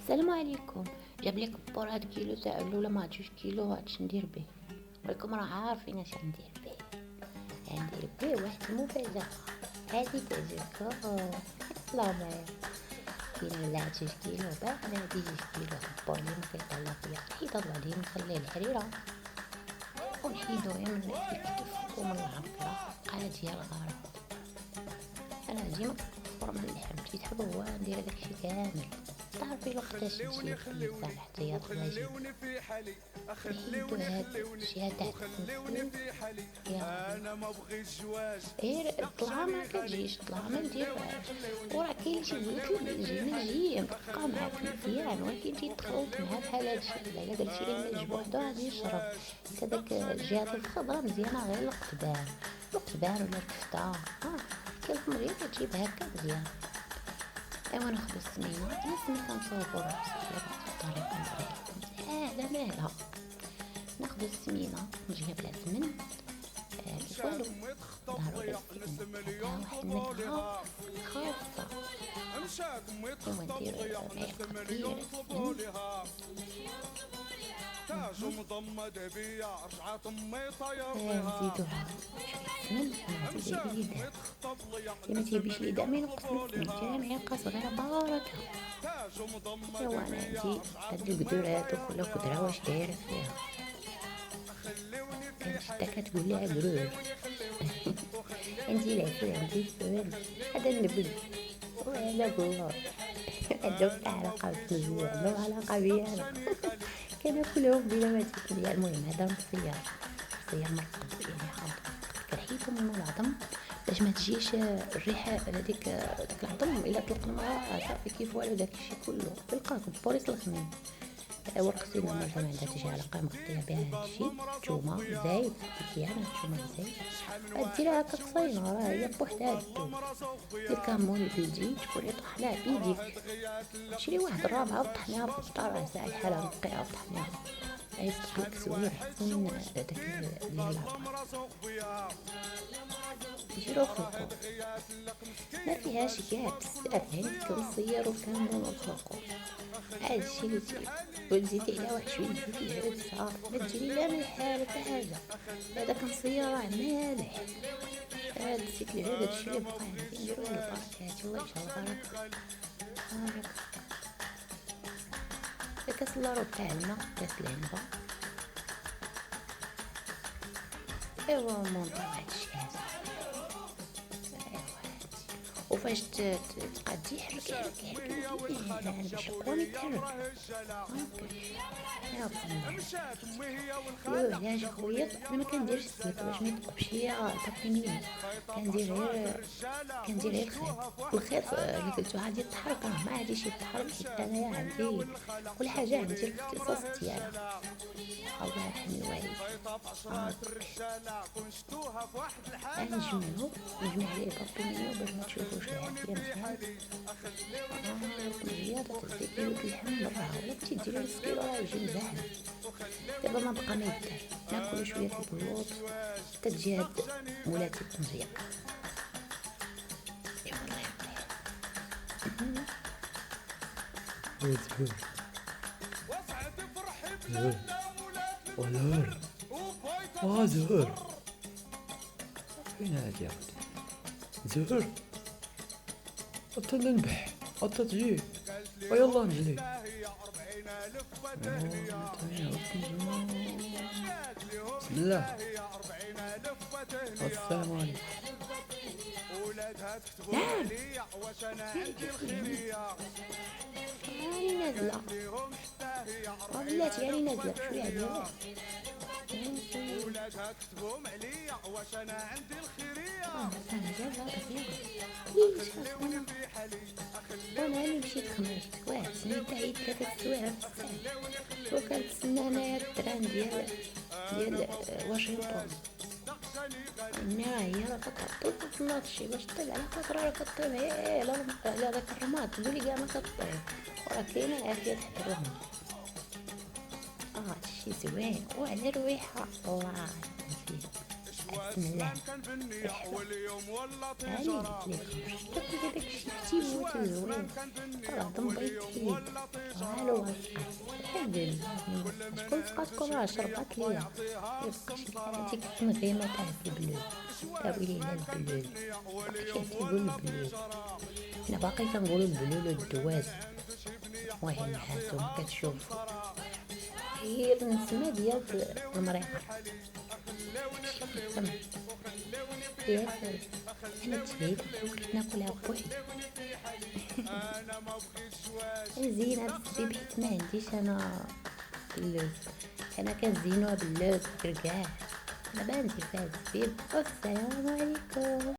السلام عليكم. جاب لك بور هاد كيلو تاع ولا ما 2 كيلو هادش ندير به. راكم راه عارفين اش ندير به. ندير به واحد المفاجأة هادي تعجبكم. يلا معايا كاين ولا 2 كيلو باع على هادي 2 كيلو بور اللي ما كيطلع فيا حيد بعدين نخليه الحريرة ونحيدو من الكتف ومن العقله قاعد ديال الغرض. انا ديما كنفور من اللحم جيت حبه هو ندير داكشي كامل. تعرفي وقتاش تجي الساعة حتى هي تخرجي نحيدو هاد الشي تاع التنفيذ. غير الطلعة ما كتجيش الطلعة ما نديرهاش، وراه كاين شي بنات المجيه متبقى معاك مزيان ولكن تجي تخلط معاه بحال هادشي. الا درتي ليه الملح بوحدو غادي يشرب. كداك الجهات الخضرا مزيانة غير القطبان ولا الكفتة كيف مغير تجيب هكا مزيان. ايوا ناخذ السمينه. انا سميت نصوبو راسي بطريقه سهله مالها. ناخذ السمينه نجيها بلا سمن كيف والو ضروري السمن واحد النكهه خاصه. ايوا ندير معلقه كبيره سمن نزيدوها شويه سمن نزيد اليدات اللي ما تيبيش اليداء ما ينقص من السمن تاع معلقه صغيره بركه. ايوا انا عندي هاد القدور كل قدره واش دايره فيها كنشدها كتقول لها قرور. عندي العسل عندي السمن هذا النبل وهذا قلور عندهم علاقه بالزوال لو علاقه بيا انا كناكلهم بلا ما تاكل. المهم هذا مصيار مرقد يعني حاضر كنحيدو منو العظم باش ما تجيش الريحه هذيك داك العظم الا طلقنا صافي كيف والو داكشي كله تلقاكم بوريس الخميم. ورقتي مثلا عندها تجي علاقه مغطيه بها هادشي تومه زايد مزيان تومه زايد ديرها هكا قصينه راه هي بوحدها الثوم. الكمون البلدي تكوني طحناه بيديك شري واحد الرابعه وطحنيها في الطار ساعه الحاله نقيها وطحنيها عايز تقلك سوير حسن داك ديال العبار ديرو خلطو ما فيهاش كاع بزاف يعني كنصيرو كامل ونخلقو هادشي اللي وتزيدي عليها واحد شويه زيت العود صافي ما تجيني لا ملح لا حتى حاجه. هذا كنصير راه مالح هاد زيت العود هادشي اللي بقى عندي نديرو له البركات الله يجعل البركه. كاس اللارو تاع الماء كاس العنبه. ايوا مونطي هادشي هذا وفاش تقادي حرك باش القوام يتحرك هكا. علاش خويا انا ما كنديرش الزيت باش ما يطيبش ليا تقنيا كندير غير الخيط اللي قلتو غادي يتحرك راه ما غاديش يتحرك حيت انايا عندي كل حاجه عندي الاختصاص ديالها. الله يحمي الوالد نجمع عليه بابينيو باش ما تشوفوش العافيه مزيان. زياده الزيت اللحم مرة ولا تديري نص كيلو راه يجي مزاحم. دابا ما بقى ما يدار ناكلو شويه في البلوط حتى تجي هاد مولاتي مزيان. الله يعطيها زهور فين هادي يا ودي زهور حتى نذبح حتى تجي ويلا نجري. بسم الله السلام عليكم. نعم راني نازله بلاتي راني نازله شويه عليا ولادها كتبهم عليا واش انا عندي الخيريه انا جايبها بزاف وانا اللي مشيت خمرت واحد سنيت عيد 3 سوايع في الساعه وكنتسنى انايا التران ديال واشنطن. راه هي راه كتحطو في الناطشي باش طيب على خاطر راه كطيب على داك الرماد تقولي كاع ما كطيب وراه كاينه العافيه تحت الرماد. هادشي زوين وعلى الريحه الله نسيت بسم الله هاني قلت لك شفتي هذاك الشيء كتيبوت زوين طلعتم بيض والو حبيبي شكون سقاتكم راه شربات ليا يبقى شي حالاتي كتنغيمة تاع البلود تاويلي على البلود باقي تيقول البلود حنا باقي كنقولو البلول والدواز المهم هانتوما كتشوفو غير النسمة ديال المريقة السم يا سلام انا تشهيت وليت ناكلها بوحدي زينة بالزبيب حيت ما عنديش انا اللوز انا كنزينوها باللوز بالكركاع دابا ندير فيها الزبيب والسلام عليكم.